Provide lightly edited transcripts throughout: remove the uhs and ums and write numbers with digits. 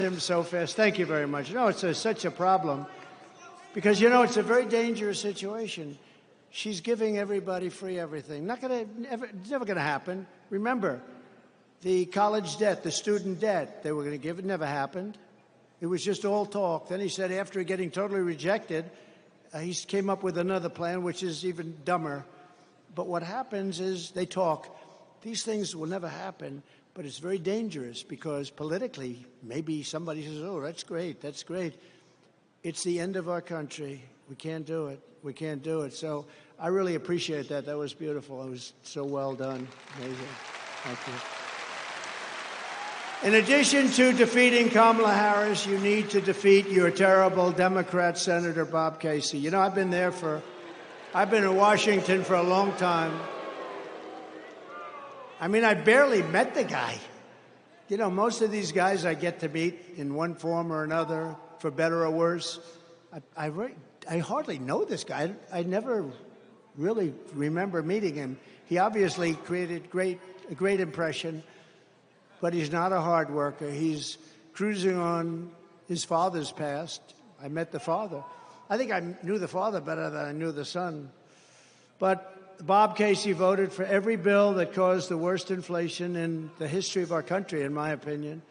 him so fast. Thank you very much. No, it's such a problem because, it's a very dangerous situation. She's giving everybody free everything. It's never going to happen. Remember, the college debt, the student debt they were going to give, it never happened. It was just all talk. Then he said after getting totally rejected, he came up with another plan, which is even dumber. But what happens is they talk. These things will never happen, but it's very dangerous because politically, maybe somebody says, oh, that's great, that's great. It's the end of our country. We can't do it. We can't do it. So I really appreciate that. That was beautiful. It was so well done. Amazing. Thank you. In addition to defeating Kamala Harris, you need to defeat your terrible Democrat Senator Bob Casey. I've been in Washington for a long time. I barely met the guy. Most of these guys I get to meet in one form or another, for better or worse. I hardly know this guy. I never really remember meeting him. He obviously created a great impression, but he's not a hard worker. He's cruising on his father's past. I met the father. I think I knew the father better than I knew the son. But Bob Casey voted for every bill that caused the worst inflation in the history of our country, in my opinion.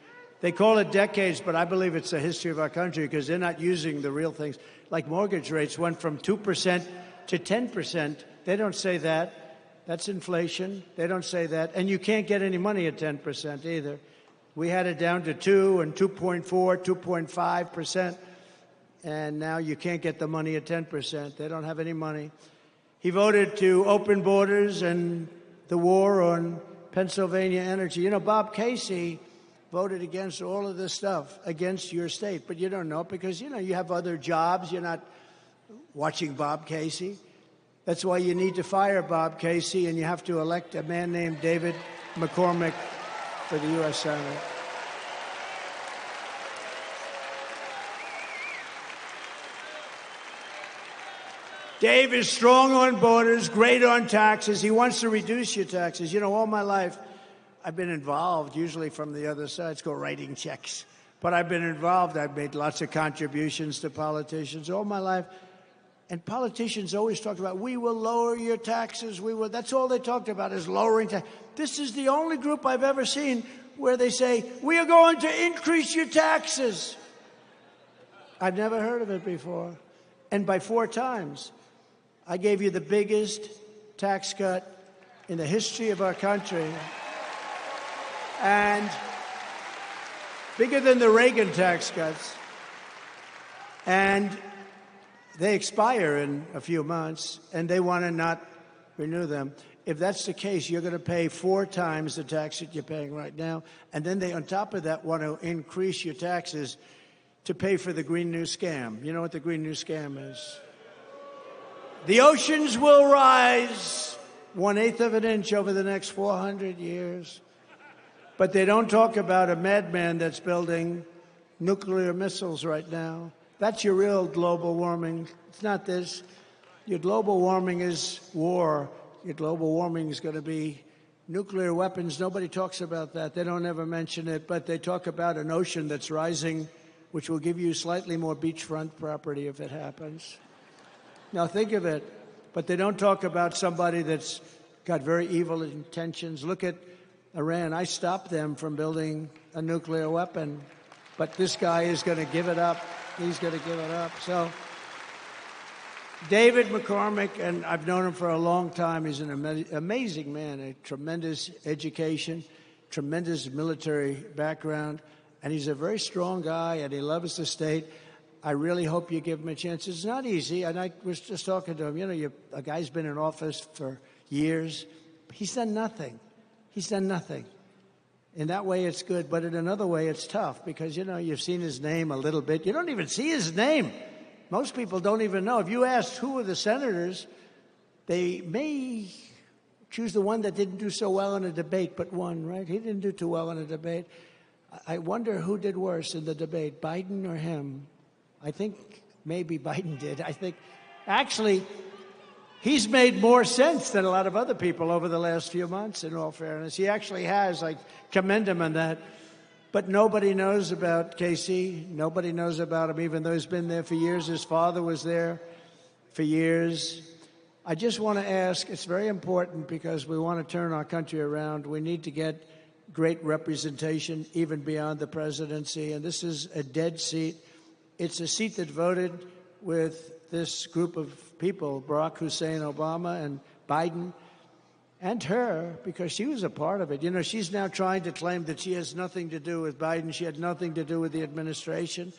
They call it decades, but I believe it's the history of our country because they're not using the real things. Like mortgage rates went from 2% to 10%. They don't say that. That's inflation. They don't say that. And you can't get any money at 10% either. We had it down to 2 and 2.4, 2.5%. And now you can't get the money at 10%. They don't have any money. He voted to open borders and the war on Pennsylvania energy. Bob Casey voted against all of this stuff, against your state. But you don't know it because, you have other jobs. You're not watching Bob Casey. That's why you need to fire Bob Casey, and you have to elect a man named David McCormick for the U.S. Senate. Dave is strong on borders, great on taxes. He wants to reduce your taxes. All my life, I've been involved, usually from the other side. It's called writing checks. But I've been involved. I've made lots of contributions to politicians all my life. And politicians always talked about, we will lower your taxes. That's all they talked about is lowering taxes. This is the only group I've ever seen where they say, we are going to increase your taxes. I've never heard of it before. And by 4 times, I gave you the biggest tax cut in the history of our country. And bigger than the Reagan tax cuts. And they expire in a few months, and they want to not renew them. If that's the case, you're going to pay 4 times the tax that you're paying right now. And then they, on top of that, want to increase your taxes to pay for the Green New Scam. You know what the Green New Scam is? The oceans will rise 1/8 of an inch over the next 400 years. But they don't talk about a madman that's building nuclear missiles right now. That's your real global warming. It's not this. Your global warming is war. Your global warming is going to be nuclear weapons. Nobody talks about that. They don't ever mention it, but they talk about an ocean that's rising, which will give you slightly more beachfront property if it happens. Now think of it. But they don't talk about somebody that's got very evil intentions. Look at Iran. I stopped them from building a nuclear weapon, but this guy is going to give it up. He's going to give it up. So David McCormick, and I've known him for a long time. He's an amazing man, a tremendous education, tremendous military background, and he's a very strong guy, and he loves the state. I really hope you give him a chance. It's not easy, and I was just talking to him. A guy's been in office for years. He's done nothing. He's done nothing. In that way, it's good. But in another way, it's tough because, you've seen his name a little bit. You don't even see his name. Most people don't even know. If you asked who are the senators, they may choose the one that didn't do so well in a debate, but won, right? He didn't do too well in a debate. I wonder who did worse in the debate, Biden or him? I think maybe Biden did. I think, actually, he's made more sense than a lot of other people over the last few months, in all fairness. He actually has. I commend him on that. But nobody knows about Casey. Nobody knows about him, even though he's been there for years. His father was there for years. I just want to ask, it's very important because we want to turn our country around. We need to get great representation even beyond the presidency. And this is a dead seat. It's a seat that voted with this group of people, Barack Hussein Obama and Biden, and her, because she was a part of it. You know, she's now trying to claim that she has nothing to do with Biden. She had nothing to do with the administration.